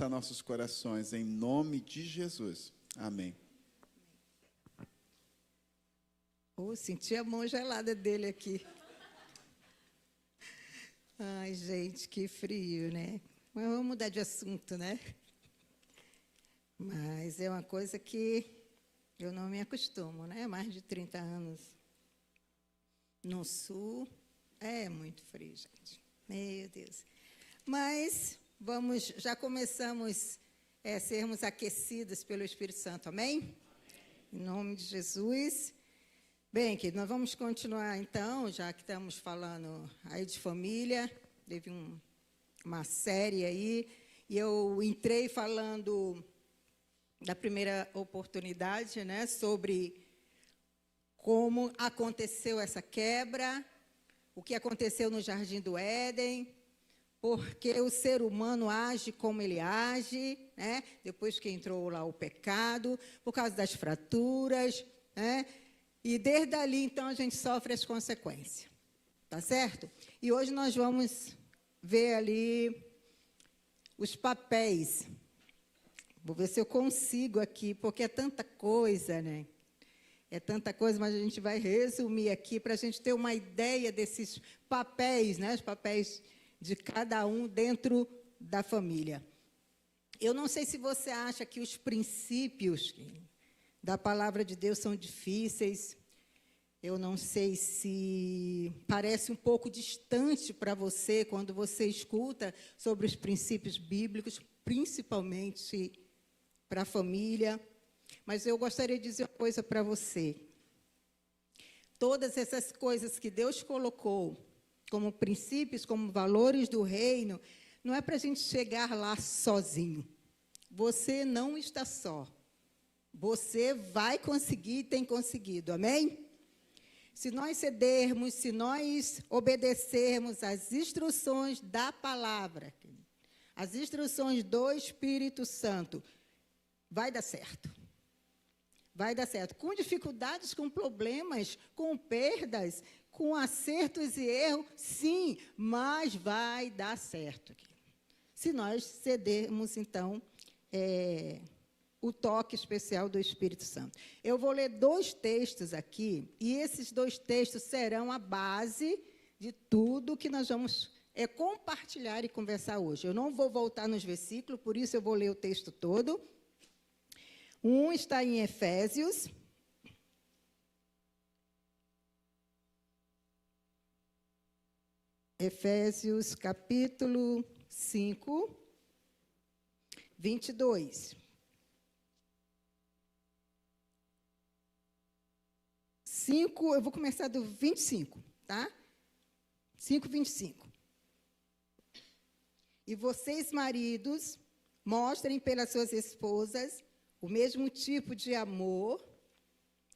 a nossos corações, em nome de Jesus. Amém. Senti a mão gelada dele aqui. Ai, gente, que frio, né? Mas vamos mudar de assunto, né? Mas é uma coisa que eu não me acostumo, né? Mais de 30 anos no sul, é muito frio, gente. Meu Deus. Mas já começamos a sermos aquecidos pelo Espírito Santo, amém? Em nome de Jesus. Bem, querido, nós vamos continuar, então, já que estamos falando aí de família, teve uma série aí, e eu entrei falando da primeira oportunidade, né, sobre como aconteceu essa quebra, o que aconteceu no Jardim do Éden, porque o ser humano age como ele age, né, depois que entrou lá o pecado, por causa das fraturas, né, e desde ali, então, a gente sofre as consequências, tá certo? E hoje nós vamos ver ali os papéis. Vou ver se eu consigo aqui, porque é tanta coisa, né? É tanta coisa, mas a gente vai resumir aqui para a gente ter uma ideia desses papéis, né? Os papéis de cada um dentro da família. Eu não sei se você acha que os princípios da palavra de Deus são difíceis. Eu não sei se parece um pouco distante para você quando você escuta sobre os princípios bíblicos, principalmente para a família. Mas eu gostaria de dizer uma coisa para você. Todas essas coisas que Deus colocou como princípios, como valores do reino, não é para a gente chegar lá sozinho. Você não está só. Você vai conseguir e tem conseguido, amém? Se nós cedermos, se nós obedecermos às instruções da palavra, as instruções do Espírito Santo, vai dar certo. Vai dar certo. Com dificuldades, com problemas, com perdas, com acertos e erros, sim, mas vai dar certo. Se nós cedermos, então, o toque especial do Espírito Santo. Eu vou ler 2 textos aqui, e esses 2 textos serão a base de tudo que nós vamos compartilhar e conversar hoje. Eu não vou voltar nos versículos, por isso eu vou ler o texto todo. Um está em Efésios. Efésios, capítulo 5, 22. 5, eu vou começar do 25, tá? 5, 25. E vocês, maridos, mostrem pelas suas esposas o mesmo tipo de amor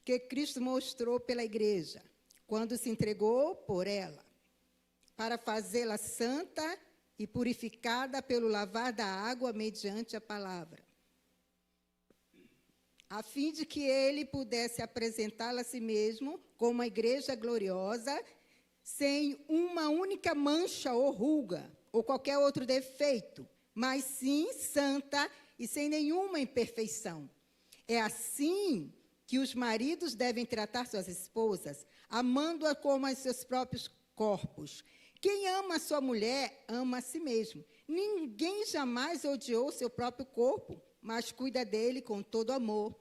que Cristo mostrou pela igreja, quando se entregou por ela, para fazê-la santa e purificada pelo lavar da água mediante a palavra, a fim de que ele pudesse apresentá-la a si mesmo como uma igreja gloriosa, sem uma única mancha ou ruga, ou qualquer outro defeito, mas sim santa e sem nenhuma imperfeição. É assim que os maridos devem tratar suas esposas, amando-a como a seus próprios corpos. Quem ama a sua mulher, ama a si mesmo. Ninguém jamais odiou seu próprio corpo, mas cuida dele com todo amor,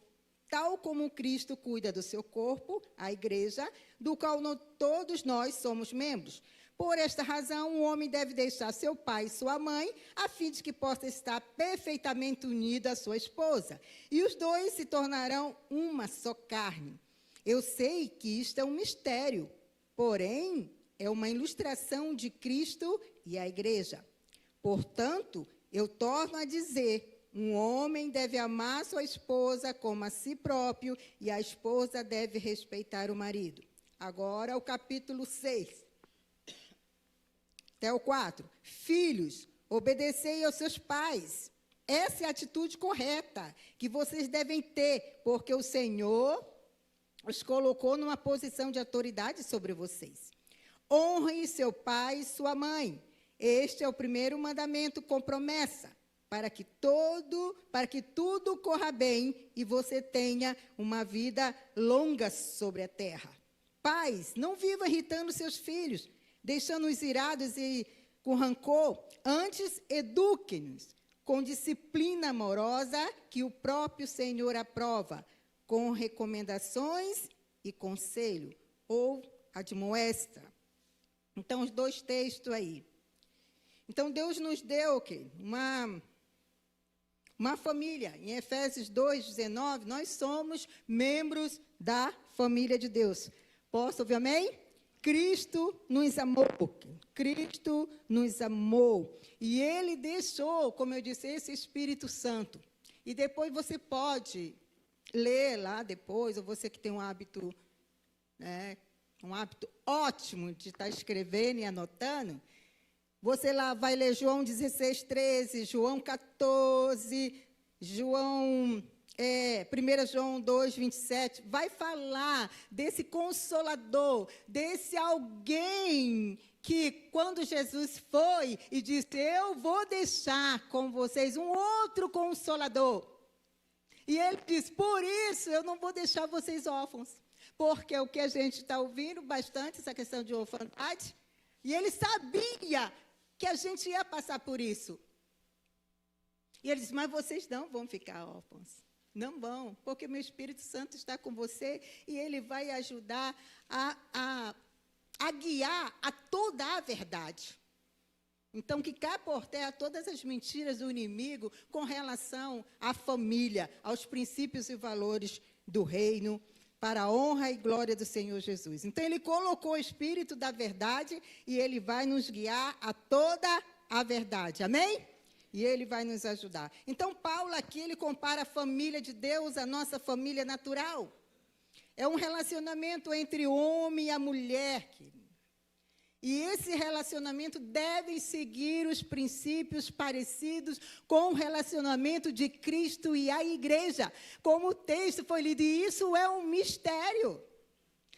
tal como Cristo cuida do seu corpo, a igreja, do qual todos nós somos membros. Por esta razão, um homem deve deixar seu pai e sua mãe, a fim de que possa estar perfeitamente unido à sua esposa. E os dois se tornarão uma só carne. Eu sei que isto é um mistério, porém, é uma ilustração de Cristo e a igreja. Portanto, eu torno a dizer, um homem deve amar sua esposa como a si próprio, e a esposa deve respeitar o marido. Agora, o capítulo 6. Até o 4. Filhos, obedecei aos seus pais. Essa é a atitude correta que vocês devem ter, porque o Senhor os colocou numa posição de autoridade sobre vocês. Honre seu pai e sua mãe. Este é o primeiro mandamento com promessa, para que tudo corra bem e você tenha uma vida longa sobre a terra. Pais, não vivam irritando seus filhos, deixando-os irados e com rancor. Antes, eduquem-nos com disciplina amorosa que o próprio Senhor aprova, com recomendações e conselho, ou admoesta. Então, os dois textos aí. Então, Deus nos deu o quê? Uma família. Em Efésios 2:19, nós somos membros da família de Deus. Posso ouvir amém? Cristo nos amou. Cristo nos amou. E Ele deixou, como eu disse, esse Espírito Santo. E depois você pode ler lá depois, ou você que tem um hábito ótimo de estar escrevendo e anotando, você lá vai ler João 16:13, João 14, 1 João 2:27, vai falar desse Consolador, desse alguém que, quando Jesus foi e disse, eu vou deixar com vocês um outro Consolador. E ele diz, por isso eu não vou deixar vocês órfãos, porque é o que a gente está ouvindo bastante, essa questão de orfandade, e ele sabia que a gente ia passar por isso. E ele disse, mas vocês não vão ficar órfãos. Não vão, porque meu Espírito Santo está com você e ele vai ajudar a guiar a toda a verdade. Então, que cai por terra todas as mentiras do inimigo com relação à família, aos princípios e valores do reino, para a honra e glória do Senhor Jesus. Então, ele colocou o Espírito da verdade e ele vai nos guiar a toda a verdade. Amém? E ele vai nos ajudar. Então, Paulo aqui, ele compara a família de Deus à nossa família natural. É um relacionamento entre o homem e a mulher, querido. E esse relacionamento deve seguir os princípios parecidos com o relacionamento de Cristo e a igreja. Como o texto foi lido, e isso é um mistério.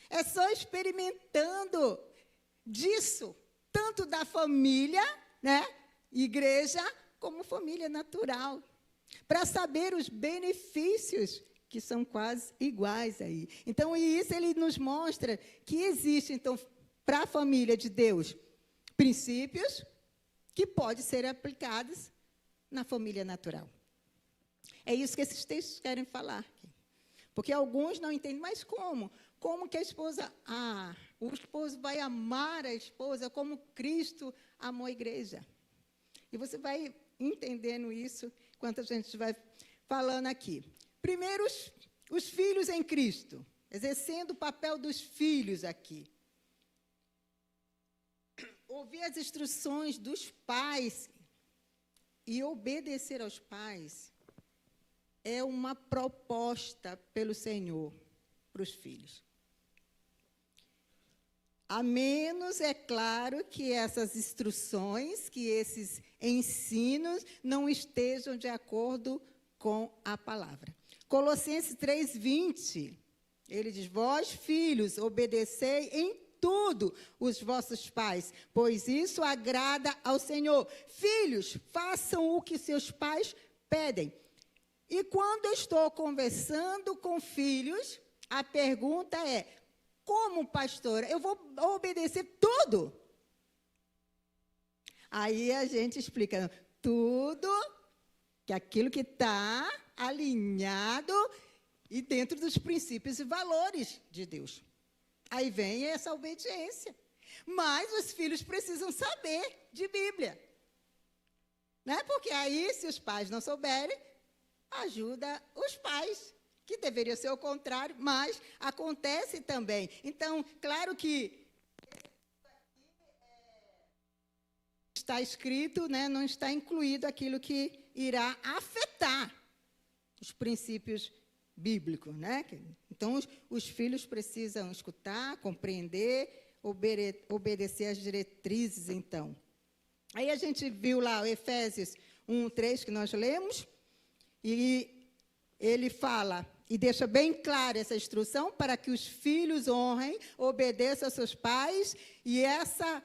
É só experimentando disso, tanto da família, igreja, como família natural, para saber os benefícios que são quase iguais aí. Então, e isso ele nos mostra que existe, então, para a família de Deus, princípios que podem ser aplicados na família natural. É isso que esses textos querem falar. Porque alguns não entendem, mas como? Como que o esposo vai amar a esposa como Cristo amou a igreja? E você vai entendendo isso enquanto a gente vai falando aqui. Primeiro, os filhos em Cristo, exercendo o papel dos filhos aqui. Ouvir as instruções dos pais e obedecer aos pais é uma proposta pelo Senhor para os filhos. A menos, é claro, que essas instruções, que esses ensinos não estejam de acordo com a palavra. Colossenses 3:20, ele diz, vós, filhos, obedecei em tudo os vossos pais, pois isso agrada ao Senhor. Filhos, façam o que seus pais pedem. E quando eu estou conversando com filhos, a pergunta é, como pastora, eu vou obedecer tudo? Aí a gente explica, tudo, que aquilo que está alinhado e dentro dos princípios e valores de Deus. Aí vem essa obediência. Mas os filhos precisam saber de Bíblia. Porque aí, se os pais não souberem, ajuda os pais, que deveria ser o contrário, mas acontece também. Então, claro que está escrito, não está incluído aquilo que irá afetar os princípios bíblicos, Então, os filhos precisam escutar, compreender, obedecer às diretrizes, então. Aí a gente viu lá o Efésios 1:3, que nós lemos, e ele fala, e deixa bem clara essa instrução, para que os filhos honrem, obedeçam aos seus pais, e essa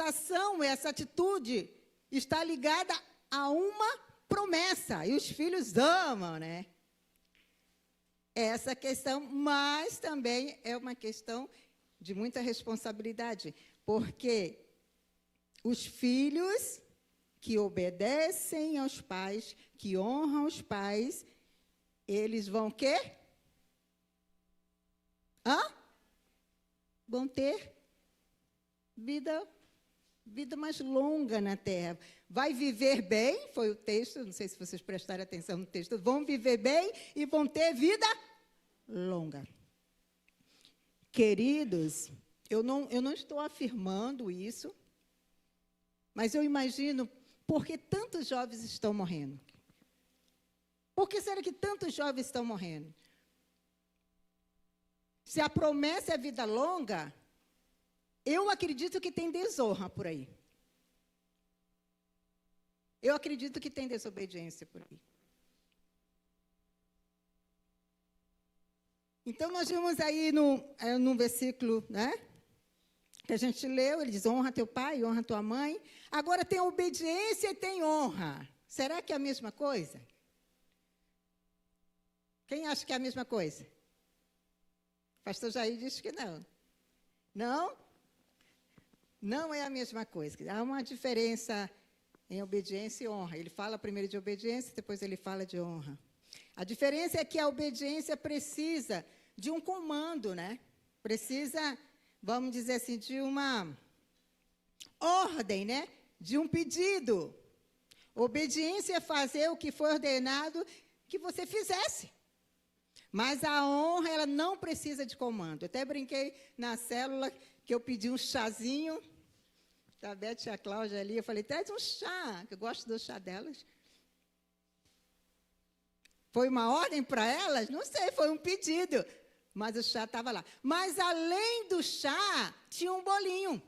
ação, essa atitude, está ligada a uma promessa, e os filhos amam, né? Essa questão, mas também é uma questão de muita responsabilidade, porque os filhos que obedecem aos pais, que honram os pais, eles vão quê? Vão ter vida mais longa na terra. Vai viver bem, foi o texto, não sei se vocês prestaram atenção no texto, vão viver bem e vão ter vida longa. Queridos, eu não estou afirmando isso, mas eu imagino por que tantos jovens estão morrendo. Por que será que tantos jovens estão morrendo? Se a promessa é vida longa, eu acredito que tem desonra por aí. Eu acredito que tem desobediência por aí. Então, nós vimos aí no versículo, né, que a gente leu, ele diz, honra teu pai, honra tua mãe. Agora tem obediência e tem honra. Será que é a mesma coisa? Quem acha que é a mesma coisa? O pastor Jair disse que não. Não? Não é a mesma coisa. Há uma diferença em obediência e honra. Ele fala primeiro de obediência, depois ele fala de honra. A diferença é que a obediência precisa de um comando, né? Precisa, vamos dizer assim, de uma ordem, né? De um pedido. Obediência é fazer o que foi ordenado que você fizesse. Mas a honra, ela não precisa de comando. Eu até brinquei na célula que eu pedi um chazinho. A Beth e a Cláudia ali, eu falei, traz um chá, que eu gosto do chá delas. Foi uma ordem para elas? Não sei, foi um pedido. Mas o chá estava lá. Mas, além do chá, tinha um bolinho.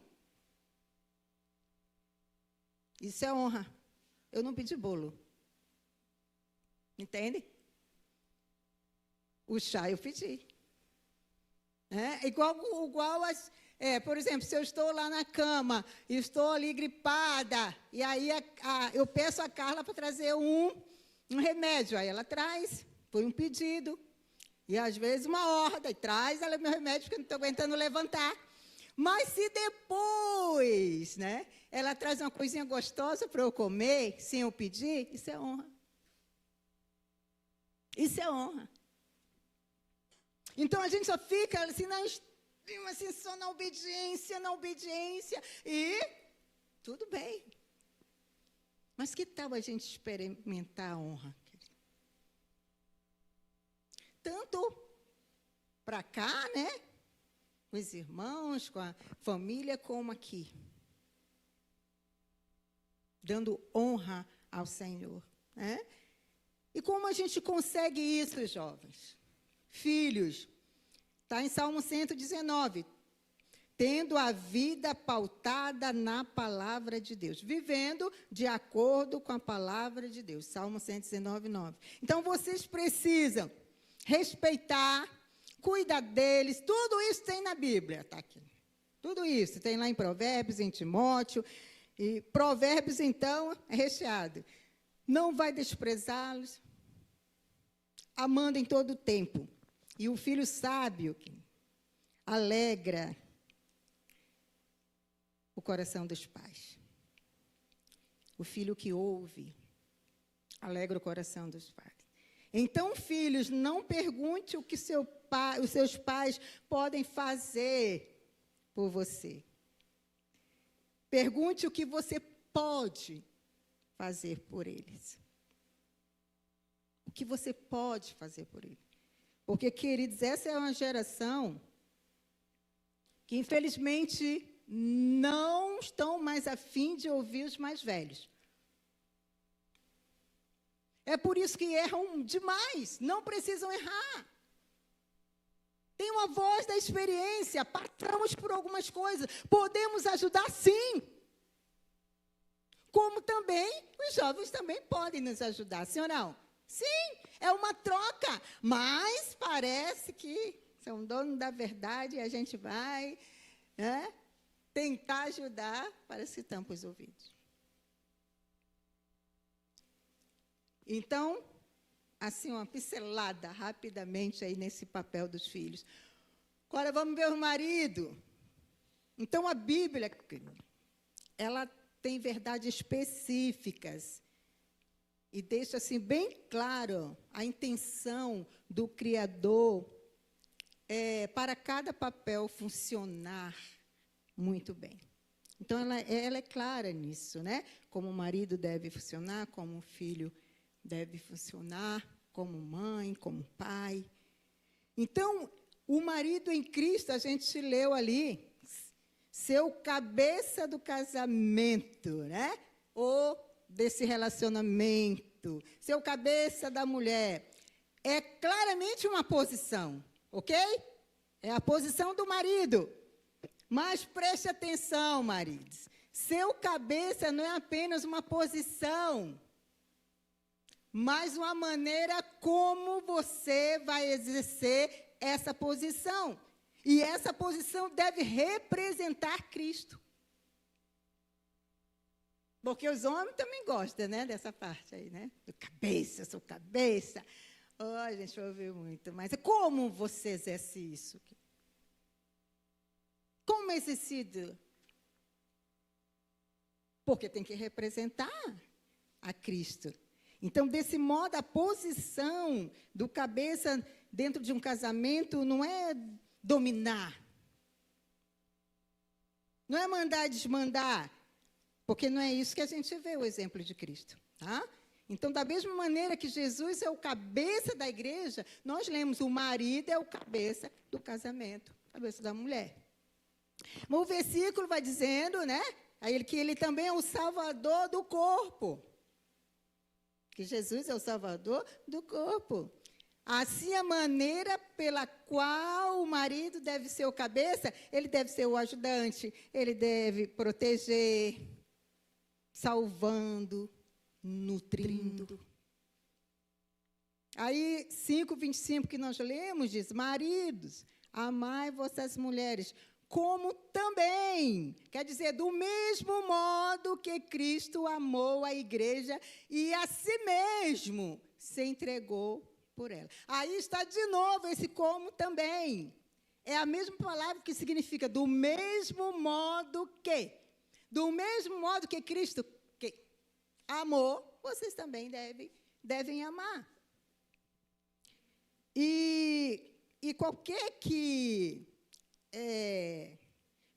Isso é honra. Eu não pedi bolo. Entende? O chá eu pedi. Igual por exemplo, se eu estou lá na cama, estou ali gripada, e aí eu peço a Carla para trazer um remédio. Aí ela traz, foi um pedido. E às vezes uma ordem, traz ela meu remédio, porque eu não estou aguentando levantar. Mas se depois, né, ela traz uma coisinha gostosa para eu comer, sem eu pedir, isso é honra. Isso é honra. Então, a gente só fica assim, só na obediência, e tudo bem. Mas que tal a gente experimentar a honra? Tanto para cá, né? Com os irmãos, com a família, como aqui. Dando honra ao Senhor. Né? E como a gente consegue isso, jovens? Filhos, está em Salmo 119, tendo a vida pautada na palavra de Deus, vivendo de acordo com a palavra de Deus, Salmo 119, 9. Então, vocês precisam respeitar, cuidar deles, tudo isso tem na Bíblia, está aqui. Tudo isso, tem lá em Provérbios, em Timóteo, e Provérbios, então, é recheado. Não vai desprezá-los, amando em todo o tempo. E o filho sábio alegra o coração dos pais. O filho que ouve alegra o coração dos pais. Então, filhos, não pergunte o que os seus pais podem fazer por você. Pergunte o que você pode fazer por eles. O que você pode fazer por eles. Porque, queridos, essa é uma geração que, infelizmente, não estão mais a fim de ouvir os mais velhos. É por isso que erram demais, não precisam errar. Tem uma voz da experiência, passamos por algumas coisas, podemos ajudar sim. Como também, os jovens também podem nos ajudar, sim ou não? Sim, é uma troca, mas parece que são donos da verdade e a gente vai tentar ajudar, parece que tampa os ouvidos. Então, assim, uma pincelada rapidamente aí nesse papel dos filhos. Agora vamos ver o marido. Então, a Bíblia, ela tem verdades específicas e deixa assim bem claro a intenção do Criador para cada papel funcionar muito bem. Então, ela é clara nisso, né? Como o marido deve funcionar, como o filho deve funcionar, como mãe, como pai. Então, o marido em Cristo, a gente leu ali, ser o cabeça do casamento, né? Ou desse relacionamento, ser o cabeça da mulher. É claramente uma posição, ok? É a posição do marido. Mas preste atenção, maridos. Ser o cabeça não é apenas uma posição, mas uma maneira como você vai exercer essa posição. E essa posição deve representar Cristo. Porque os homens também gostam, né, dessa parte aí, né? Do cabeça, sou cabeça. Oh, a gente ouve muito. Mas como você exerce isso? Como exercido? Porque tem que representar a Cristo. Então, desse modo, a posição do cabeça dentro de um casamento não é dominar. Não é mandar e desmandar. Porque não é isso que a gente vê o exemplo de Cristo. Tá? Então, da mesma maneira que Jesus é o cabeça da igreja, nós lemos o marido é o cabeça do casamento, cabeça da mulher. Mas o versículo vai dizendo, né, que ele também é o salvador do corpo. Que Jesus é o salvador do corpo. Assim, a maneira pela qual o marido deve ser o cabeça, ele deve ser o ajudante, ele deve proteger, salvando, nutrindo. Aí, 5:25 que nós lemos, diz, maridos, amai vossas mulheres, como também, quer dizer, do mesmo modo que Cristo amou a igreja e a si mesmo se entregou por ela. Aí está de novo esse como também. É a mesma palavra que significa do mesmo modo que. Do mesmo modo que Cristo amou, vocês também devem amar. E qualquer que...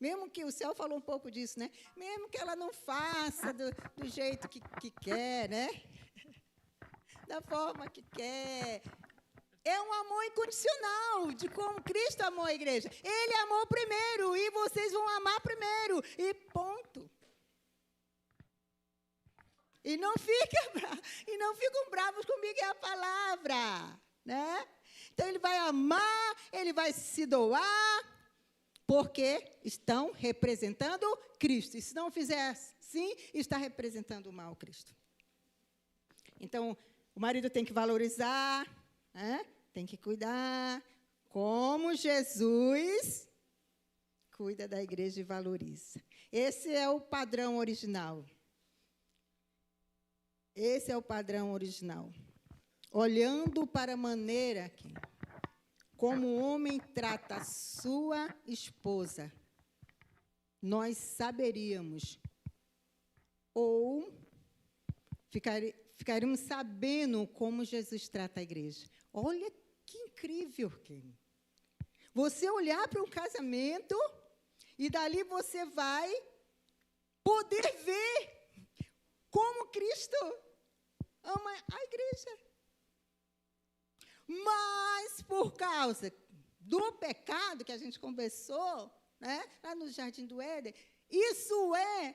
mesmo que o céu falou um pouco disso, né? Mesmo que ela não faça do jeito que quer, né? Da forma que quer. É um amor incondicional, de como Cristo amou a igreja. Ele amou primeiro, e vocês vão amar primeiro, e ponto. E não ficam bravos comigo, é a palavra, né? Então, ele vai amar, ele vai se doar, porque estão representando Cristo. E se não fizer assim, está representando o mal Cristo. Então, o marido tem que valorizar, né? Tem que cuidar, como Jesus cuida da igreja e valoriza. Esse é o padrão original. Esse é o padrão original. Olhando para a maneira como o homem trata a sua esposa, nós saberíamos, ou ficaríamos sabendo como Jesus trata a igreja. Olha que incrível, querido. Você olhar para um casamento e dali você vai poder ver como Cristo ama a igreja. Mas, por causa do pecado que a gente conversou, né, lá no Jardim do Éden, isso é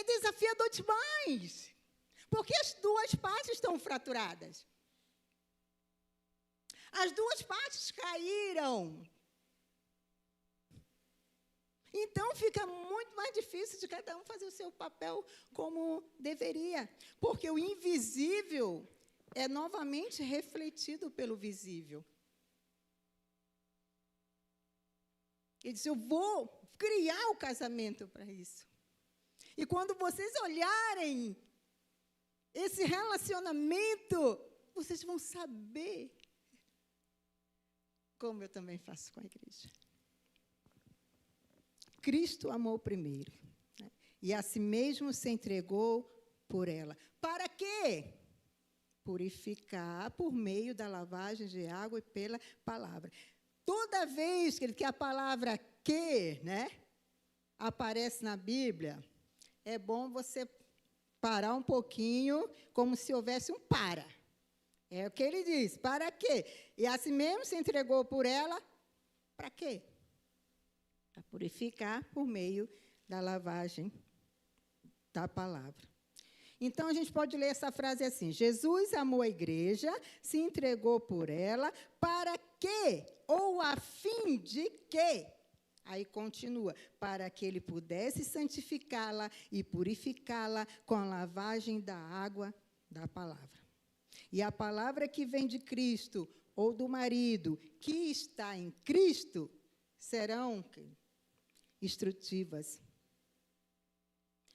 desafiador demais. Porque as duas partes estão fraturadas. As duas partes caíram. Então, fica muito mais difícil de cada um fazer o seu papel como deveria. Porque o invisível é novamente refletido pelo visível. Ele diz, eu vou criar o casamento para isso. E quando vocês olharem esse relacionamento, vocês vão saber como eu também faço com a igreja. Cristo amou primeiro, né? E a si mesmo se entregou por ela. Para quê? Purificar por meio da lavagem de água e pela palavra. Toda vez que a palavra que, né, aparece na Bíblia, é bom você parar um pouquinho, como se houvesse um para. É o que ele diz, para quê? E assim mesmo se entregou por ela, para quê? Para purificar por meio da lavagem da palavra. Então, a gente pode ler essa frase assim: Jesus amou a igreja, se entregou por ela, para quê? Ou a fim de quê? Aí continua, para que ele pudesse santificá-la e purificá-la com a lavagem da água da palavra. E a palavra que vem de Cristo, ou do marido que está em Cristo, serão instrutivas,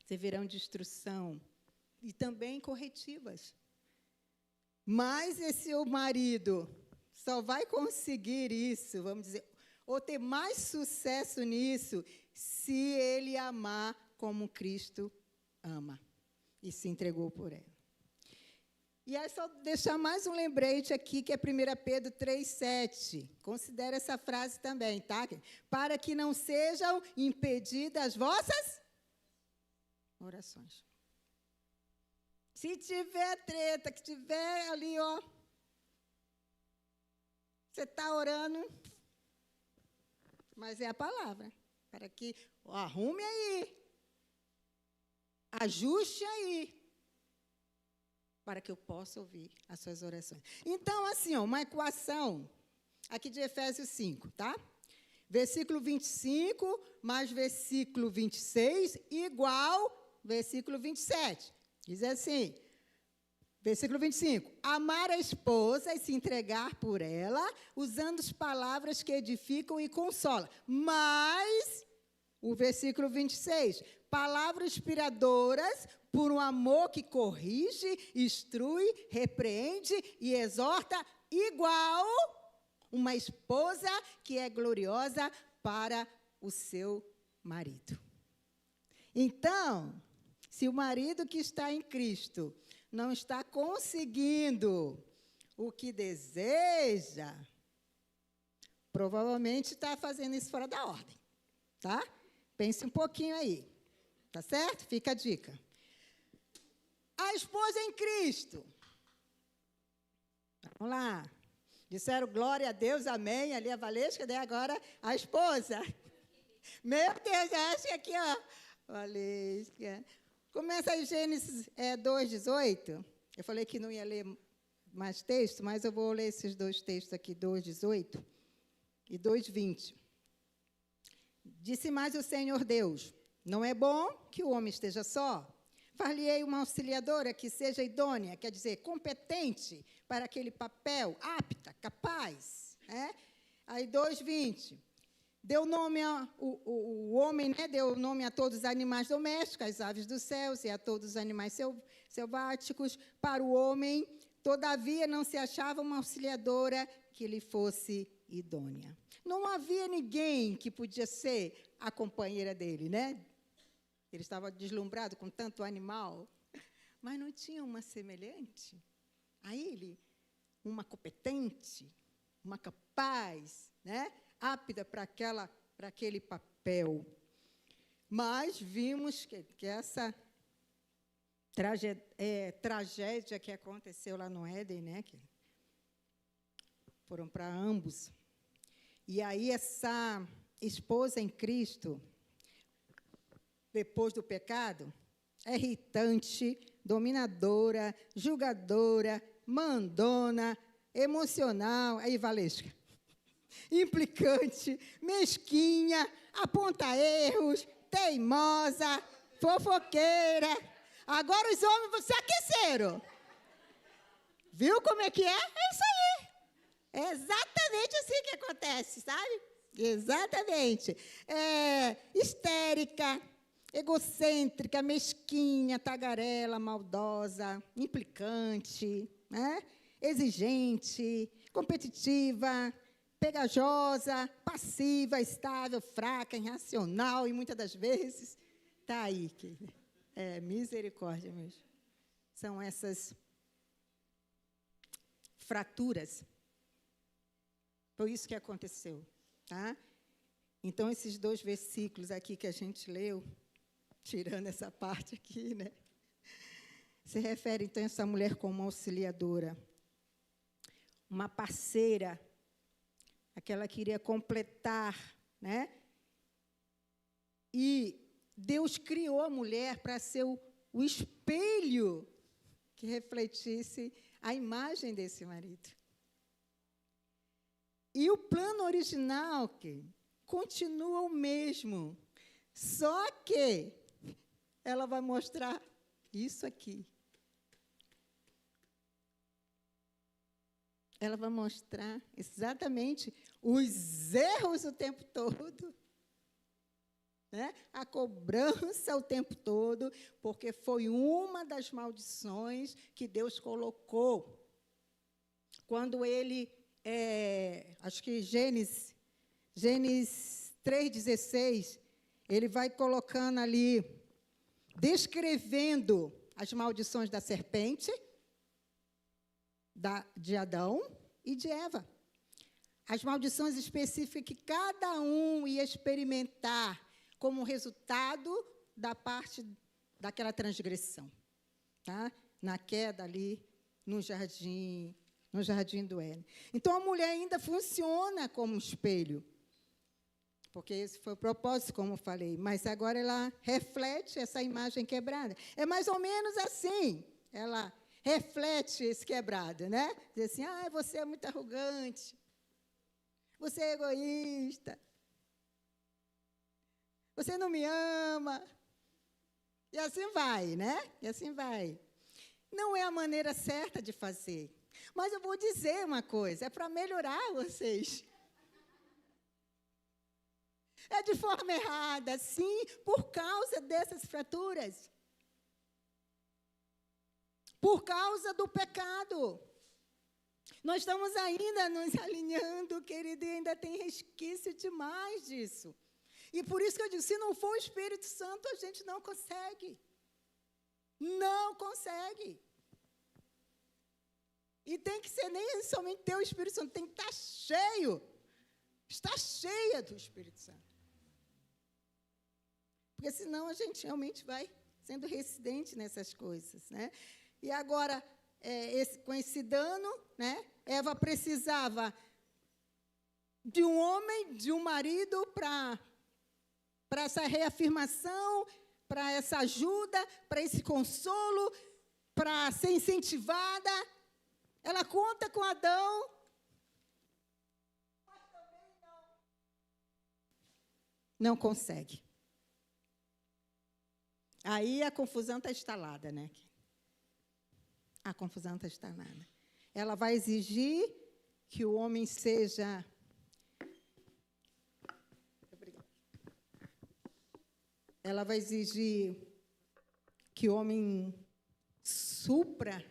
servirão de instrução e também corretivas. Mas esse marido só vai conseguir isso, vamos dizer, ou ter mais sucesso nisso, se ele amar como Cristo ama e se entregou por ela. E é só deixar mais um lembrete aqui, que é 1 Pedro 3,7. Considere essa frase também, tá? Para que não sejam impedidas as vossas orações. Se tiver treta, que tiver ali, ó, você está orando, mas é a palavra, para que arrume aí, ajuste aí, para que eu possa ouvir as suas orações. Então, assim, ó, uma equação, aqui de Efésios 5, tá? Versículo 25 mais versículo 26 igual versículo 27. Diz assim, versículo 25, amar a esposa e se entregar por ela, usando as palavras que edificam e consolam. Mas, o versículo 26, palavras inspiradoras por um amor que corrige, instrui, repreende e exorta, igual uma esposa que é gloriosa para o seu marido. Então, se o marido que está em Cristo não está conseguindo o que deseja, provavelmente está fazendo isso fora da ordem, tá? Pense um pouquinho aí, tá certo? Fica a dica. A esposa em Cristo. Vamos lá. Disseram glória a Deus, amém. Ali a Valesca, daí agora a esposa. Meu Deus, acho que aqui, ó. Valesca. Começa aí Gênesis 2,18. Eu falei que não ia ler mais texto, mas eu vou ler esses dois textos aqui, 2,18 e 2,20. Disse mais o Senhor Deus, não é bom que o homem esteja só. Far-lhe-ei uma auxiliadora que seja idônea, quer dizer, competente para aquele papel, apta, capaz. Aí 2,20. Deu nome o homem, né, deu nome a todos os animais domésticos, às aves dos céus e a todos os animais selváticos. Para o homem, todavia, não se achava uma auxiliadora que lhe fosse idônea. Não havia ninguém que podia ser a companheira dele, né? Ele estava deslumbrado com tanto animal, mas não tinha uma semelhante a ele, uma competente, uma capaz, né? Apta para aquele papel. Mas vimos que essa tragédia que aconteceu lá no Éden, né? Que foram para ambos. E aí essa esposa em Cristo, depois do pecado, é irritante, dominadora, julgadora, mandona, emocional, aí Valesca, implicante, mesquinha, aponta erros, teimosa, fofoqueira. Agora os homens se aqueceram. Viu como é que é? É isso aí. É exatamente assim que acontece, sabe? Exatamente. Histérica, egocêntrica, mesquinha, tagarela, maldosa, implicante, né? Exigente, competitiva, pegajosa, passiva, estável, fraca, irracional, e muitas das vezes está aí. Misericórdia mesmo. São essas fraturas. Foi isso que aconteceu. Tá? Então, esses 2 versículos aqui que a gente leu, tirando essa parte aqui, né? Se refere, então, a essa mulher como auxiliadora, uma parceira, aquela que iria completar, né? E Deus criou a mulher para ser o espelho que refletisse a imagem desse marido. E o plano original continua o mesmo, só que ela vai mostrar isso aqui. Ela vai mostrar exatamente os erros o tempo todo, né? A cobrança o tempo todo, porque foi uma das maldições que Deus colocou. Quando ele, acho que Gênesis 3,16, ele vai colocando ali, descrevendo as maldições da serpente, de Adão e de Eva. As maldições específicas que cada um ia experimentar como resultado da parte daquela transgressão, tá? Na queda ali no jardim do Éden. Então, a mulher ainda funciona como um espelho, porque esse foi o propósito, como eu falei, mas agora ela reflete essa imagem quebrada. É mais ou menos assim, ela reflete esse quebrado, né? Diz assim, você é muito arrogante, você é egoísta, você não me ama, e assim vai, né? E assim vai. Não é a maneira certa de fazer, mas eu vou dizer uma coisa, é para melhorar vocês. É de forma errada, sim, por causa dessas fraturas. Por causa do pecado. Nós estamos ainda nos alinhando, querido, e ainda tem resquício demais disso. E por isso que eu digo, se não for o Espírito Santo, a gente não consegue. Não consegue. E tem que ser nem somente ter o Espírito Santo, tem que estar cheio. Estar cheia do Espírito Santo. Porque senão a gente realmente vai sendo residente nessas coisas, né? E agora, com esse dano, né, Eva precisava de um homem, de um marido, para essa reafirmação, para essa ajuda, para esse consolo, para ser incentivada. Ela conta com Adão, mas também não consegue. Aí a confusão está instalada, né? A confusão está instalada. Ela vai exigir que o homem seja... Obrigada. Ela vai exigir que o homem supra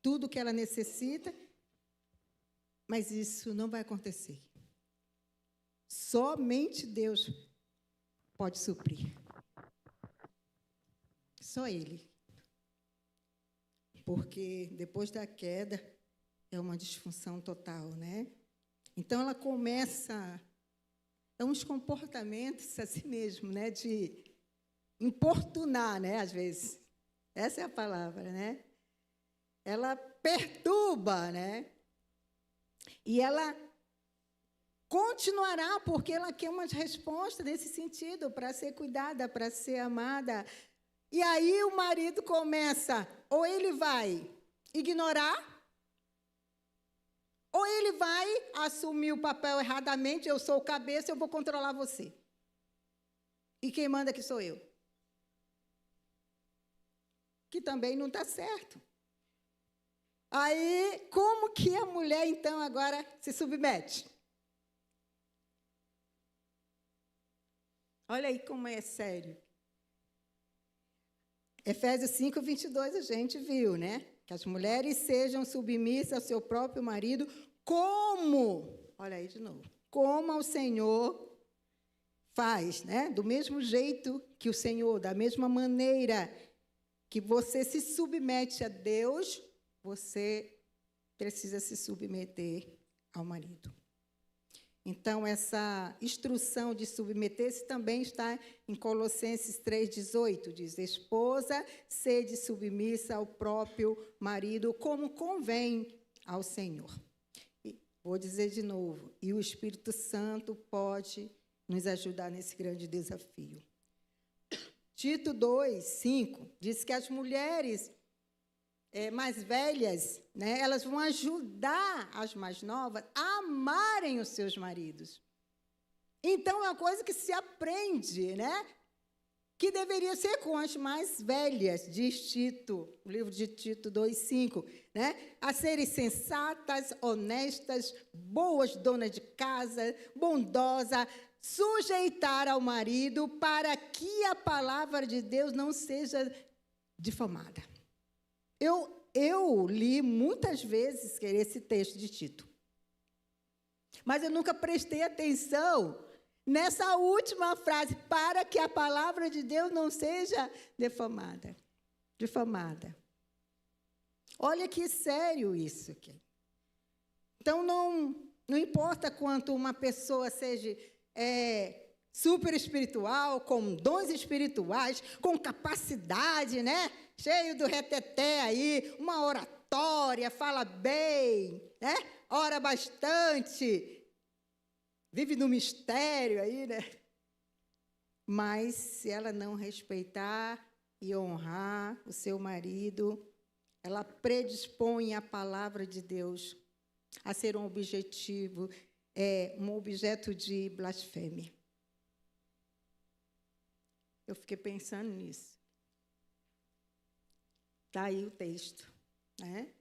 tudo que ela necessita, mas isso não vai acontecer. Somente Deus pode suprir. Só Ele. Porque depois da queda é uma disfunção total, né? Então ela começa uns comportamentos assim mesmo, né, de importunar, né, às vezes. Essa é a palavra, né? Ela perturba, né? E ela continuará, porque ela quer uma resposta nesse sentido, para ser cuidada, para ser amada. E aí o marido começa, ou ele vai ignorar, ou ele vai assumir o papel erradamente, eu sou o cabeça, eu vou controlar você. E quem manda aqui sou eu. Que também não está certo. Aí, como que a mulher, então, agora se submete? Olha aí como é sério. Efésios 5, 22, a gente viu, né? Que as mulheres sejam submissas ao seu próprio marido, olha aí de novo, como ao Senhor faz, né? Do mesmo jeito que o Senhor, da mesma maneira que você se submete a Deus, você precisa se submeter ao marido. Então, essa instrução de submeter-se também está em Colossenses 3,18. Diz, esposa, sede submissa ao próprio marido, como convém ao Senhor. E vou dizer de novo, e o Espírito Santo pode nos ajudar nesse grande desafio. Tito 2:5 diz que as mulheres mais velhas, né, elas vão ajudar as mais novas a amarem os seus maridos. Então, é uma coisa que se aprende, né? Que deveria ser com as mais velhas, diz Tito, o livro de Tito 2:5, né? A serem sensatas, honestas, boas donas de casa, bondosas, sujeitar ao marido para que a palavra de Deus não seja difamada. Eu li muitas vezes esse texto de Tito, mas eu nunca prestei atenção nessa última frase, para que a palavra de Deus não seja difamada. Olha que sério isso aqui. Então, não importa quanto uma pessoa seja super espiritual, com dons espirituais, com capacidade, né? Cheio do reteté aí, uma oratória, fala bem, né? Ora bastante, vive no mistério aí, né? Mas se ela não respeitar e honrar o seu marido, ela predispõe a palavra de Deus a ser um objeto de blasfêmia. Eu fiquei pensando nisso. Está aí o texto, né?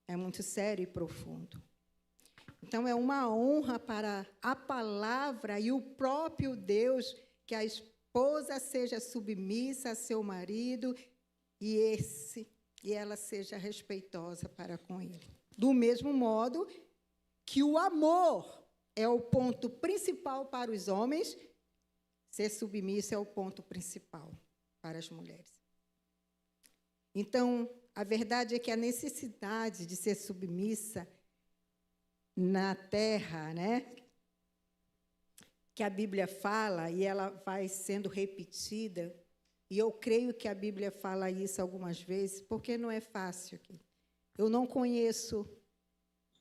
É muito sério e profundo. Então, é uma honra para a palavra e o próprio Deus que a esposa seja submissa a seu marido e ela seja respeitosa para com ele. Do mesmo modo que o amor é o ponto principal para os homens, ser submissa é o ponto principal para as mulheres. Então, a verdade é que a necessidade de ser submissa na terra, né, que a Bíblia fala, e ela vai sendo repetida, e eu creio que a Bíblia fala isso algumas vezes, porque não é fácil aqui. Eu não conheço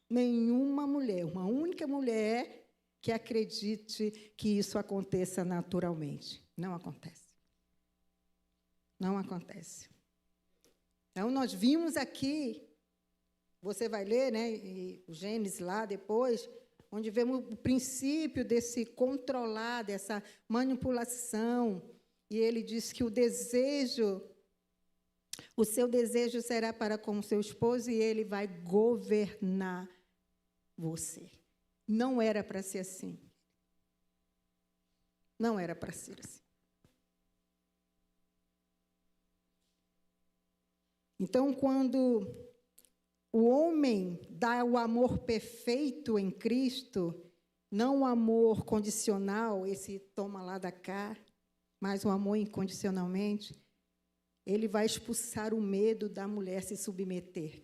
nenhuma mulher, uma única mulher, que acredite que isso aconteça naturalmente. Não acontece. Não acontece. Então, nós vimos aqui, você vai ler, né, o Gênesis lá depois, onde vemos o princípio desse controlar, dessa manipulação. E ele diz que o seu desejo será para com seu esposo e ele vai governar você. Não era para ser assim. Não era para ser assim. Então, quando o homem dá o amor perfeito em Cristo, não o amor condicional, esse toma lá da cá, mas o amor incondicionalmente, ele vai expulsar o medo da mulher se submeter.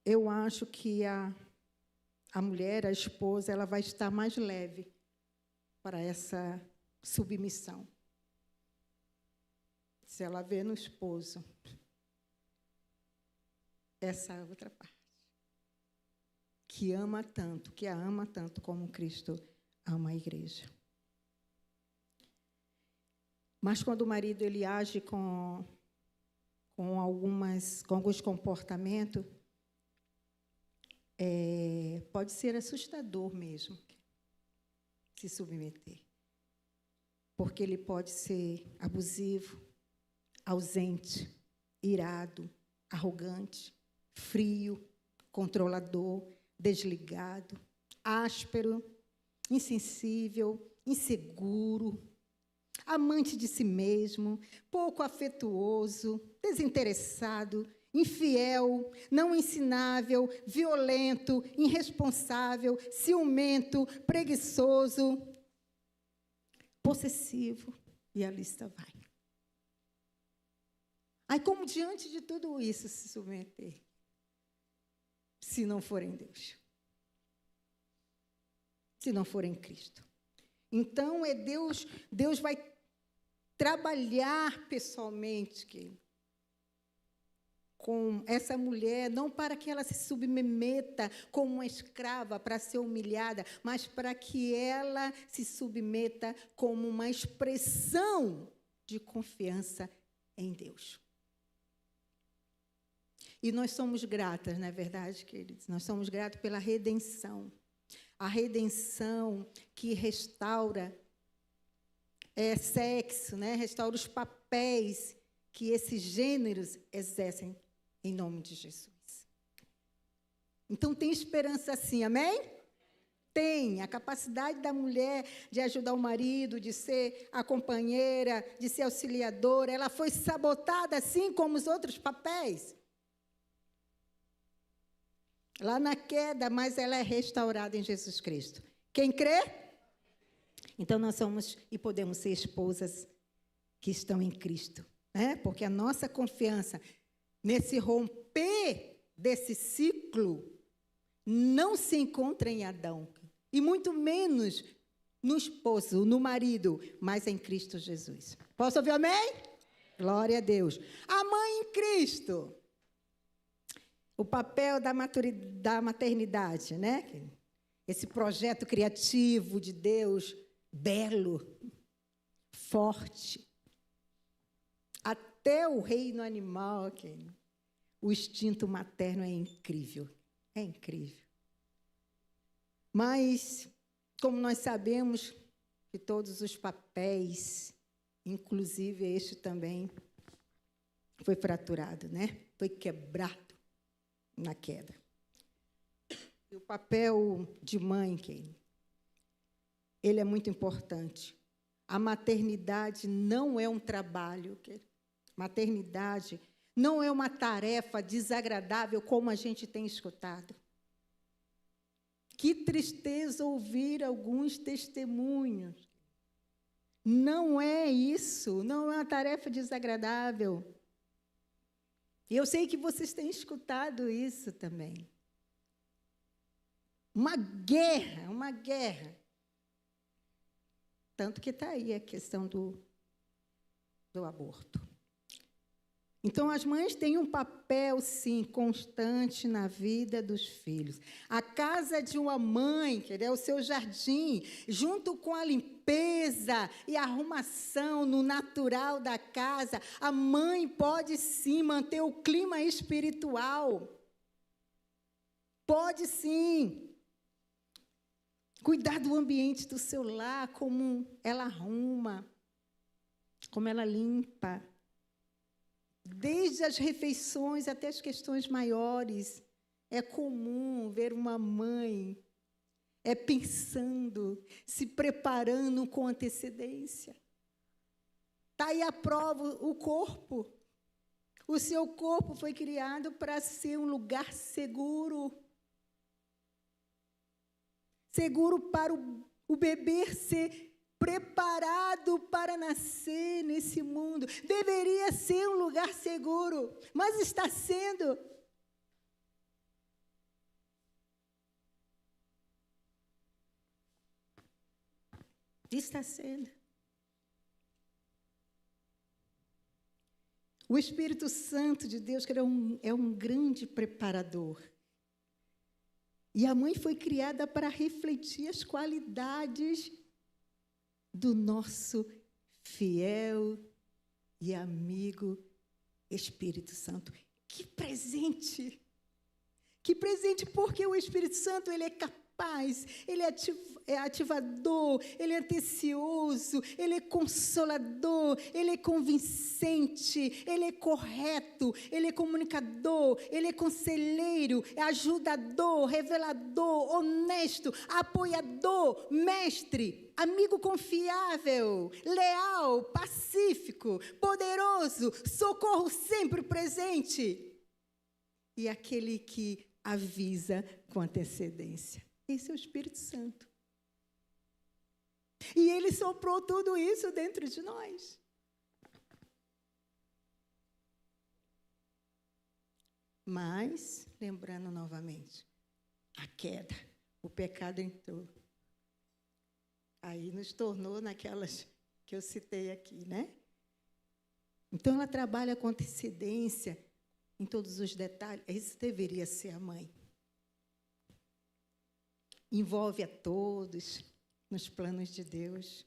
Eu acho que a mulher, a esposa, ela vai estar mais leve para essa submissão. Se ela vê no esposo essa outra parte, que ama tanto, que a ama tanto como Cristo ama a igreja. Mas quando o marido ele age com alguns comportamentos, pode ser assustador mesmo se submeter. Porque ele pode ser abusivo, ausente, irado, arrogante, frio, controlador, desligado, áspero, insensível, inseguro, amante de si mesmo, pouco afetuoso, desinteressado, infiel, não ensinável, violento, irresponsável, ciumento, preguiçoso, possessivo, e a lista vai. Aí, como diante de tudo isso se submeter, se não for em Deus? Se não for em Cristo. Então, Deus vai trabalhar pessoalmente com essa mulher, não para que ela se submeta como uma escrava para ser humilhada, mas para que ela se submeta como uma expressão de confiança em Deus. E nós somos gratas, não é verdade, queridos? Nós somos gratos pela redenção. A redenção que restaura sexo, né? Restaura os papéis que esses gêneros exercem em nome de Jesus. Então, tem esperança sim, amém? Tem. A capacidade da mulher de ajudar o marido, de ser a companheira, de ser auxiliadora, ela foi sabotada assim como os outros papéis. Lá na queda, mas ela é restaurada em Jesus Cristo. Quem crê? Então, nós somos e podemos ser esposas que estão em Cristo, né? Porque a nossa confiança nesse romper desse ciclo não se encontra em Adão, e muito menos no esposo, no marido, mas em Cristo Jesus. Posso ouvir amém? Glória a Deus. A mãe em Cristo. O papel da maternidade, né? Esse projeto criativo de Deus, belo, forte. Até o reino animal, o instinto materno é incrível. É incrível. Mas, como nós sabemos que todos os papéis, inclusive este também, foi fraturado, né? Foi quebrado na queda. E o papel de mãe, ele é muito importante. A maternidade não é um trabalho. Maternidade não é uma tarefa desagradável, como a gente tem escutado. Que tristeza ouvir alguns testemunhos. Não é isso, não é uma tarefa desagradável. E eu sei que vocês têm escutado isso também. Uma guerra. Tanto que está aí a questão do aborto. Então, as mães têm um papel, sim, constante na vida dos filhos. A casa de uma mãe, que é o seu jardim, junto com a limpeza e a arrumação no natural da casa, a mãe pode, sim, manter o clima espiritual. Pode, sim. Cuidar do ambiente do seu lar, como ela arruma, como ela limpa. Desde as refeições até as questões maiores, é comum ver uma mãe pensando, se preparando com antecedência. Está aí a prova, o corpo. O seu corpo foi criado para ser um lugar seguro. Seguro para o bebê ser preparado para nascer nesse mundo. Deveria ser um lugar seguro, mas está sendo. Está sendo. O Espírito Santo de Deus, que é um grande preparador. E a mãe foi criada para refletir as qualidades do nosso fiel e amigo Espírito Santo. Que presente! Que presente, porque o Espírito Santo ele é capaz capaz, ele é ativador, ele é atencioso, ele é consolador, ele é convincente, ele é correto, ele é comunicador, ele é conselheiro, é ajudador, revelador, honesto, apoiador, mestre, amigo confiável, leal, pacífico, poderoso, socorro sempre presente. E aquele que avisa com antecedência. Esse é o Espírito Santo. E ele soprou tudo isso dentro de nós. Mas, lembrando novamente, a queda, o pecado entrou. Aí nos tornou naquelas que eu citei aqui, né? Então, ela trabalha com antecedência em todos os detalhes. Isso deveria ser a mãe. Envolve a todos nos planos de Deus.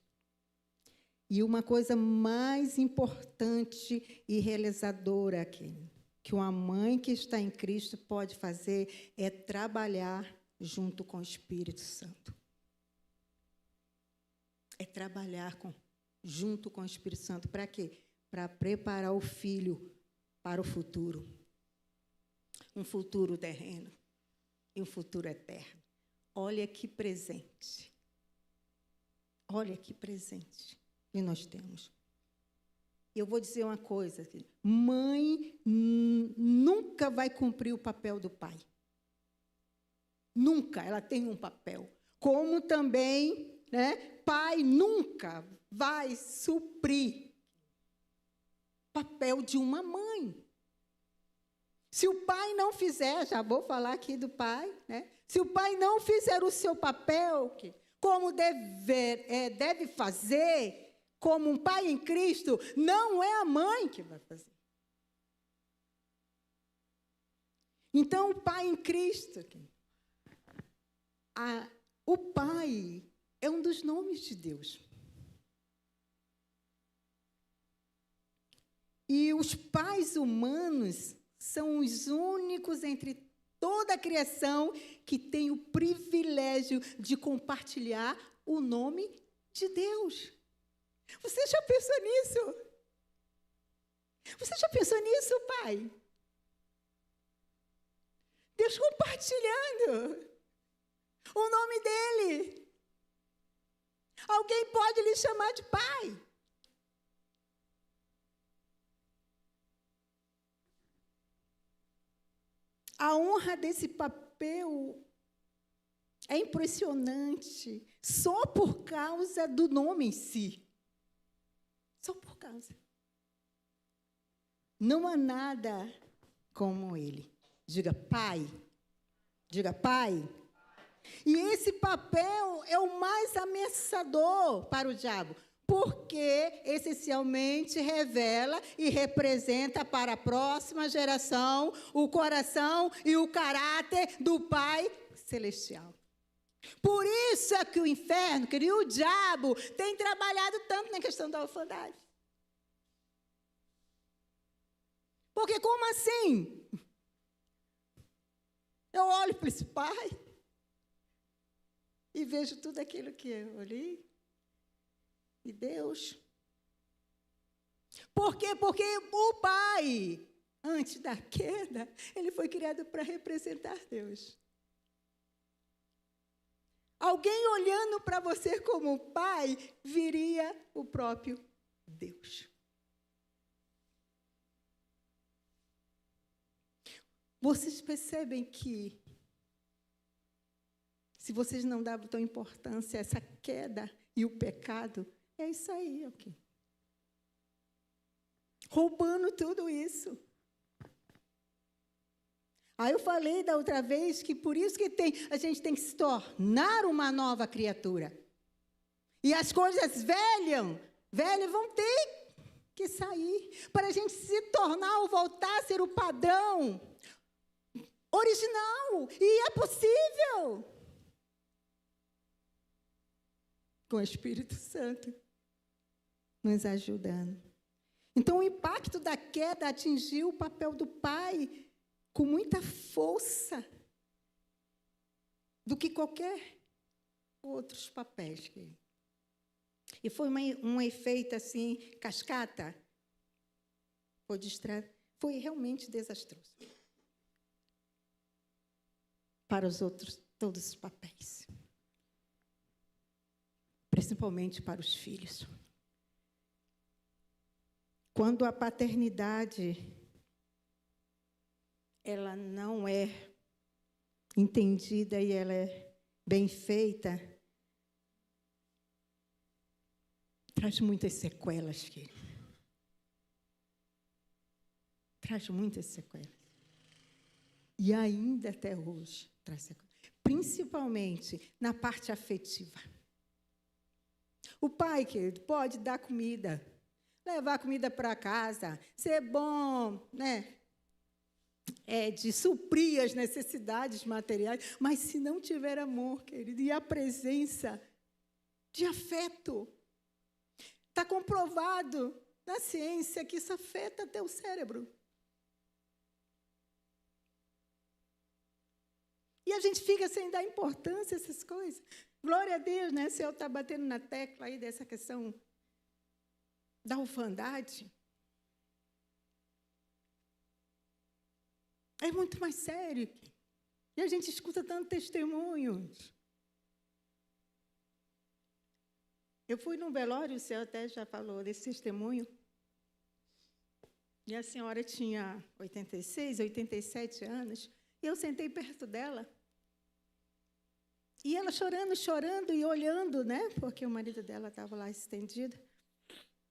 E uma coisa mais importante e realizadora aqui, que uma mãe que está em Cristo pode fazer, é trabalhar junto com o Espírito Santo. É trabalhar junto com o Espírito Santo. Para quê? Para preparar o filho para o futuro. Um futuro terreno e um futuro eterno. Olha que presente. Olha que presente que nós temos. Eu vou dizer uma coisa. Mãe nunca vai cumprir o papel do pai. Nunca. Ela tem um papel. Como também, né, pai nunca vai suprir o papel de uma mãe. Se o pai não fizer, já vou falar aqui do pai, né? Se o pai não fizer o seu papel, como deve fazer, como um pai em Cristo, não é a mãe que vai fazer. Então, o pai em Cristo, o pai é um dos nomes de Deus. E os pais humanos são os únicos entre toda a criação que tem o privilégio de compartilhar o nome de Deus. Você já pensou nisso? Você já pensou nisso, pai? Deus compartilhando o nome dele. Alguém pode lhe chamar de pai. A honra desse papel é impressionante, só por causa do nome em si. Só por causa. Não há nada como ele. Diga, pai. Diga, pai. E esse papel é o mais ameaçador para o diabo, porque essencialmente revela e representa para a próxima geração o coração e o caráter do Pai Celestial. Por isso é que o inferno, que o diabo, tem trabalhado tanto na questão da orfandade. Porque como assim? Eu olho para esse pai e vejo tudo aquilo que eu li. E Deus. Por quê? Porque o pai, antes da queda, ele foi criado para representar Deus. Alguém olhando para você como pai, viria o próprio Deus. Vocês percebem que, se vocês não davam tão importância a essa queda e o pecado, é isso aí, ok? Roubando tudo isso. Aí eu falei da outra vez que por isso que a gente tem que se tornar uma nova criatura. E as coisas velhas vão ter que sair para a gente se tornar ou voltar a ser o padrão original. E é possível. Com o Espírito Santo nos ajudando. Então, o impacto da queda atingiu o papel do pai com muita força. do que qualquer outros papéis. E foi um efeito assim, cascata. Foi realmente desastroso para os outros, todos os papéis. Principalmente para os filhos. Quando a paternidade ela não é entendida e ela é bem feita, traz muitas sequelas, querido. Traz muitas sequelas. E ainda até hoje traz sequelas. Principalmente na parte afetiva. O pai, querido, pode dar comida, levar comida para casa, ser bom, né? De suprir as necessidades materiais, mas se não tiver amor, querido, e a presença de afeto, está comprovado na ciência que isso afeta até o cérebro. E a gente fica sem dar importância a essas coisas. Glória a Deus, né? O Senhor está batendo na tecla aí dessa questão da orfandade. É muito mais sério. E a gente escuta tantos testemunhos. Eu fui num velório, o senhor até já falou desse testemunho. E a senhora tinha 86, 87 anos. E eu sentei perto dela. E ela chorando e olhando, né? Porque o marido dela estava lá estendido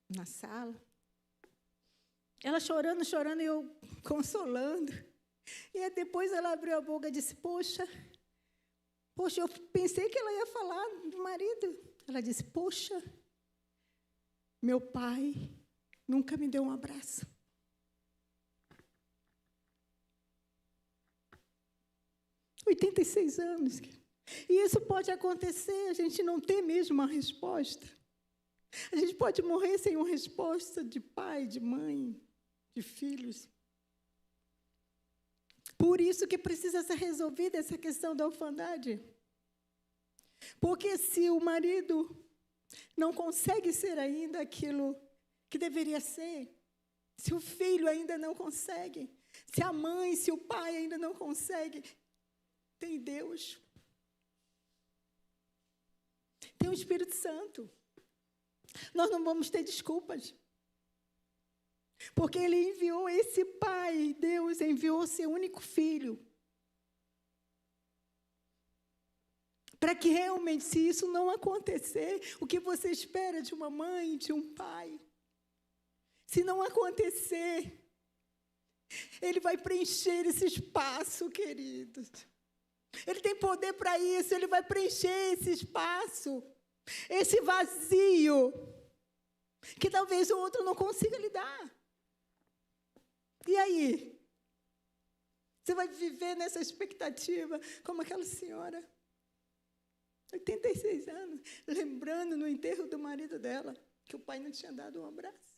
na sala. Ela chorando e eu consolando. E depois ela abriu a boca e disse, poxa, eu pensei que ela ia falar do marido. Ela disse, poxa, meu pai nunca me deu um abraço. – 86 anos. E isso pode acontecer, a gente não ter mesmo uma resposta. A gente pode morrer sem uma resposta de pai, de mãe, de filhos. Por isso que precisa ser resolvida essa questão da orfandade. Porque se o marido não consegue ser ainda aquilo que deveria ser, se o filho ainda não consegue, se a mãe, se o pai ainda não consegue, tem Deus. Tem o Espírito Santo. Nós não vamos ter desculpas. Porque Ele enviou esse Pai, Deus enviou seu único Filho. Para que realmente, se isso não acontecer, o que você espera de uma mãe, de um pai? Se não acontecer, Ele vai preencher esse espaço, queridos. Ele tem poder para isso, Ele vai preencher esse espaço, esse vazio, que talvez o outro não consiga lidar. E aí? Você vai viver nessa expectativa, como aquela senhora, 86 anos, lembrando no enterro do marido dela, que o pai não tinha dado um abraço.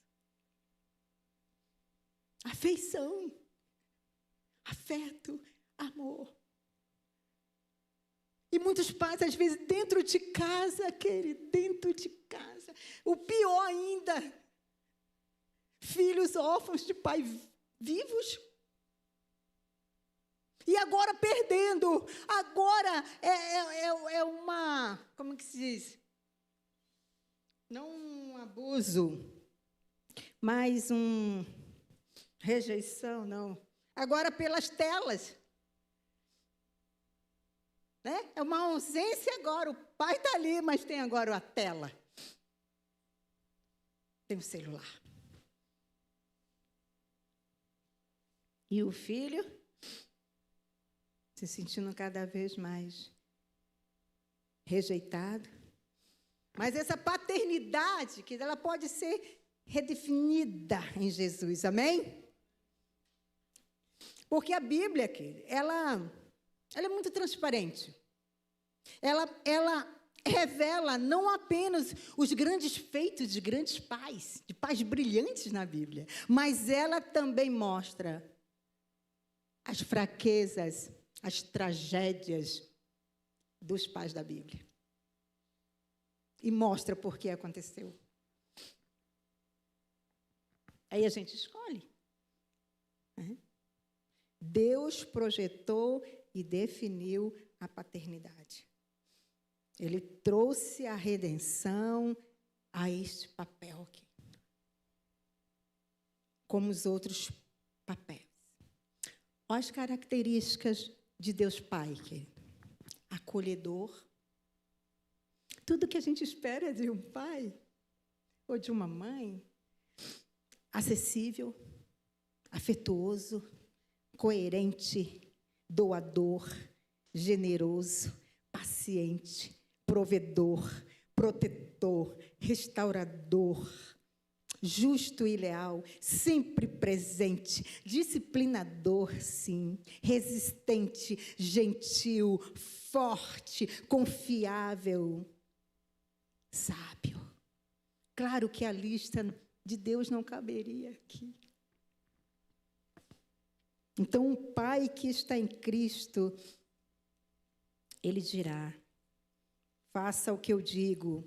Afeição, afeto, amor. E muitos pais, às vezes, dentro de casa, querido, dentro de casa. O pior ainda, filhos órfãos de pais vivos. E agora perdendo. Agora é uma, como que se diz? Não um abuso, mas rejeição, não. Agora pelas telas. Né? É uma ausência agora. O pai está ali, mas tem agora a tela. Tem o celular. E o filho se sentindo cada vez mais rejeitado. Mas essa paternidade, que ela pode ser redefinida em Jesus, amém? Porque a Bíblia, ela é muito transparente. Ela revela não apenas os grandes feitos de grandes pais, de pais brilhantes na Bíblia, mas ela também mostra as fraquezas, as tragédias dos pais da Bíblia. E mostra por que aconteceu. Aí a gente escolhe. Né? Deus projetou e definiu a paternidade. Ele trouxe a redenção a este papel aqui. Como os outros papéis. Olha as características de Deus Pai, querido. Acolhedor. Tudo que a gente espera de um pai ou de uma mãe. Acessível, afetuoso, coerente, doador, generoso, paciente, provedor, protetor, restaurador, justo e leal, sempre presente, disciplinador, sim, resistente, gentil, forte, confiável, sábio. Claro que a lista de Deus não caberia aqui. Então, o Pai que está em Cristo, Ele dirá, faça o que eu digo,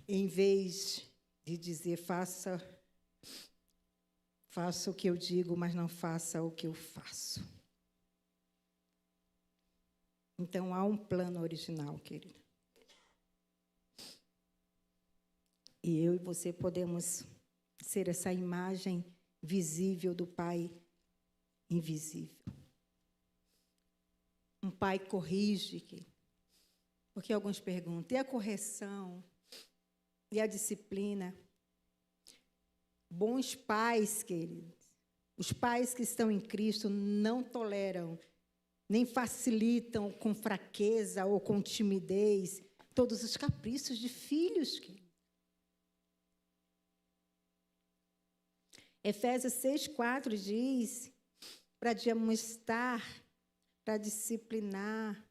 em vez de dizer, faça o que eu digo, mas não faça o que eu faço. Então, há um plano original, querido. E eu e você podemos ser essa imagem visível do Pai invisível. Um pai corrige, porque alguns perguntam, e a correção? E a disciplina? Bons pais, queridos, os pais que estão em Cristo não toleram, nem facilitam com fraqueza ou com timidez todos os caprichos de filhos, queridos. Efésios 6:4 diz, para demonstrar, para disciplinar,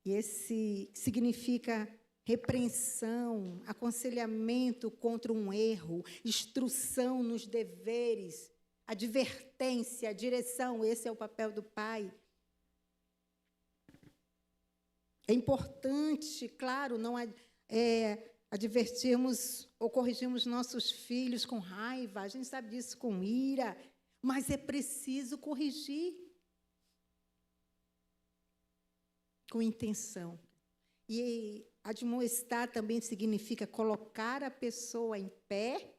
e esse significa repreensão, aconselhamento contra um erro, instrução nos deveres, advertência, direção, esse é o papel do pai. É importante, claro, não advertirmos ou corrigirmos nossos filhos com raiva, a gente sabe disso, com ira, mas é preciso corrigir com intenção. E admoestar também significa colocar a pessoa em pé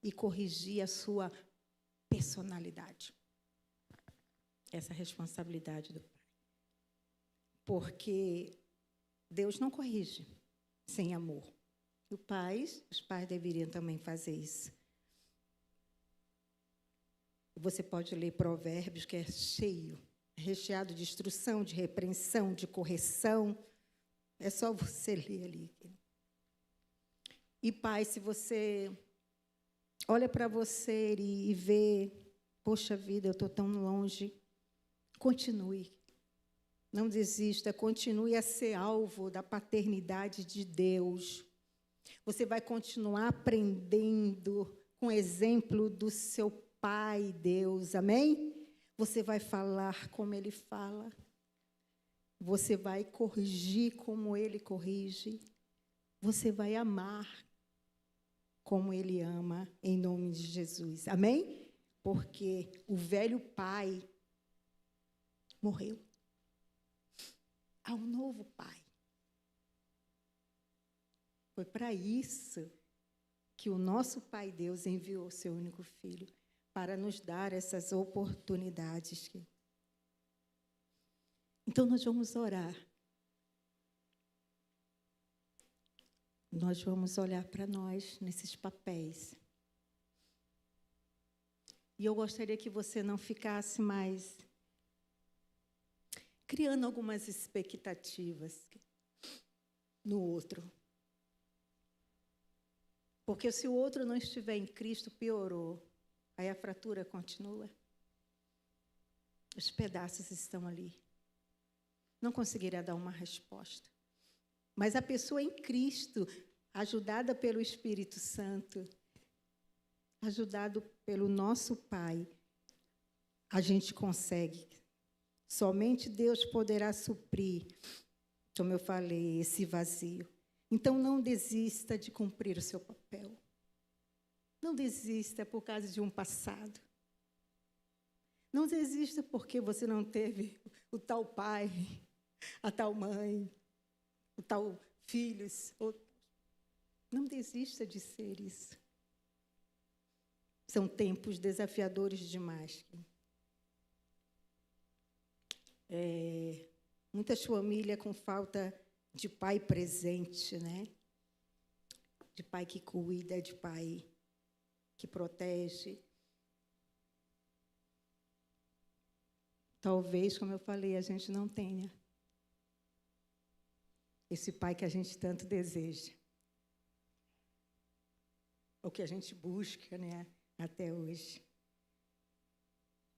e corrigir a sua personalidade. Essa é a responsabilidade do pai. Porque Deus não corrige sem amor. Os pais deveriam também fazer isso. Você pode ler Provérbios, que é cheio, recheado de instrução, de repreensão, de correção. É só você ler ali. E, pai, se você olha para você e vê, poxa vida, eu estou tão longe, continue. Não desista, continue a ser alvo da paternidade de Deus. Você vai continuar aprendendo com o exemplo do seu Pai, Deus, amém? Você vai falar como Ele fala. Você vai corrigir como Ele corrige. Você vai amar como Ele ama, em nome de Jesus, amém? Porque o velho pai morreu. Há um novo pai. Foi para isso que o nosso Pai Deus enviou o seu único filho, para nos dar essas oportunidades. Então, nós vamos orar. Nós vamos olhar para nós nesses papéis. E eu gostaria que você não ficasse mais criando algumas expectativas no outro. Porque se o outro não estiver em Cristo, piorou. Aí a fratura continua. Os pedaços estão ali. Não conseguirá dar uma resposta. Mas a pessoa em Cristo, ajudada pelo Espírito Santo, ajudado pelo nosso Pai, a gente consegue Somente Deus poderá suprir, como eu falei, esse vazio. Então, não desista de cumprir o seu papel. Não desista por causa de um passado. Não desista porque você não teve o tal pai, a tal mãe, o tal filhos. Não desista de ser isso. São tempos desafiadores demais. Muitas famílias com falta de pai presente, né? De pai que cuida, de pai que protege. Talvez, como eu falei, a gente não tenha esse pai que a gente tanto deseja. O que a gente busca, né, até hoje.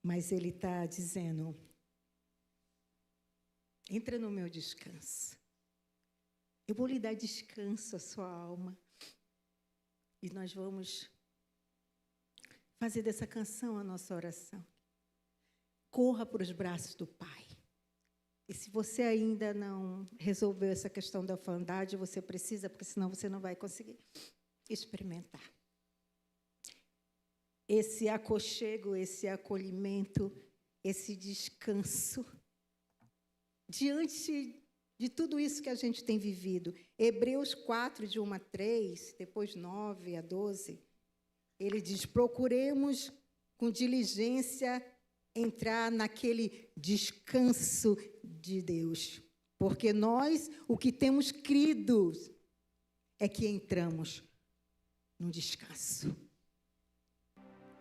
Mas ele está dizendo, entra no meu descanso. Eu vou lhe dar descanso à sua alma. E nós vamos fazer dessa canção a nossa oração. Corra para os braços do Pai. E se você ainda não resolveu essa questão da orfandade, você precisa, porque senão você não vai conseguir experimentar. Esse aconchego, esse acolhimento, esse descanso. Diante de tudo isso que a gente tem vivido. Hebreus 4, de 1 a 3, depois 9 a 12, ele diz, procuremos com diligência entrar naquele descanso de Deus. Porque nós, o que temos crido, é que entramos no descanso.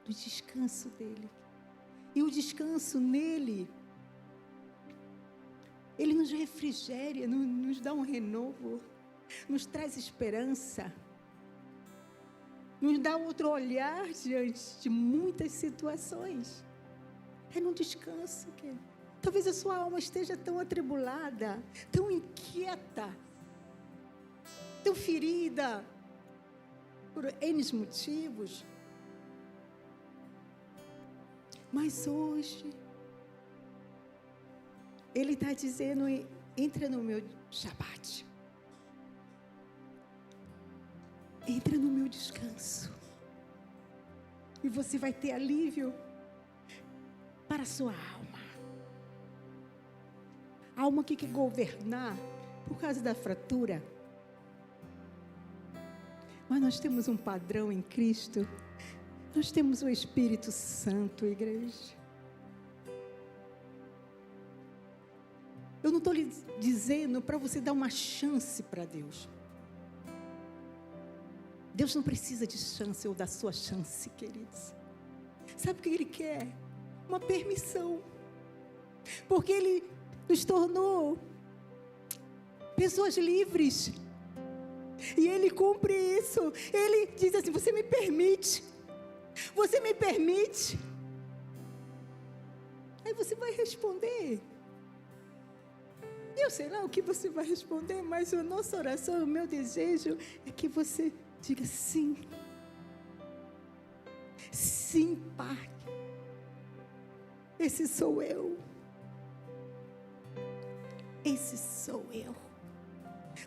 No descanso dele. E o descanso nele, ele nos refrigera, nos dá um renovo, nos traz esperança, nos dá outro olhar diante de muitas situações. É no descanso, querido. Talvez a sua alma esteja tão atribulada, tão inquieta, tão ferida, por N motivos. Mas hoje, ele está dizendo, entra no meu Shabat. Entra no meu descanso. E você vai ter alívio para a sua alma. A alma que quer governar por causa da fratura. Mas nós temos um padrão em Cristo. Nós temos o Espírito Santo, igreja. Eu não estou lhe dizendo para você dar uma chance para Deus. Deus não precisa de chance ou da sua chance, queridos. Sabe o que Ele quer? Uma permissão. Porque Ele nos tornou pessoas livres. E Ele cumpre isso. Ele diz assim, você me permite. Você me permite. Aí você vai responder. Eu sei lá o que você vai responder, mas a nossa oração, o meu desejo é que você diga sim. Sim, Pai. Esse sou eu. Esse sou eu.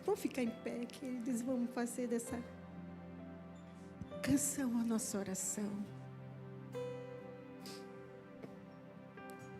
Vamos ficar em pé, queridos. Vamos fazer dessa canção a nossa oração.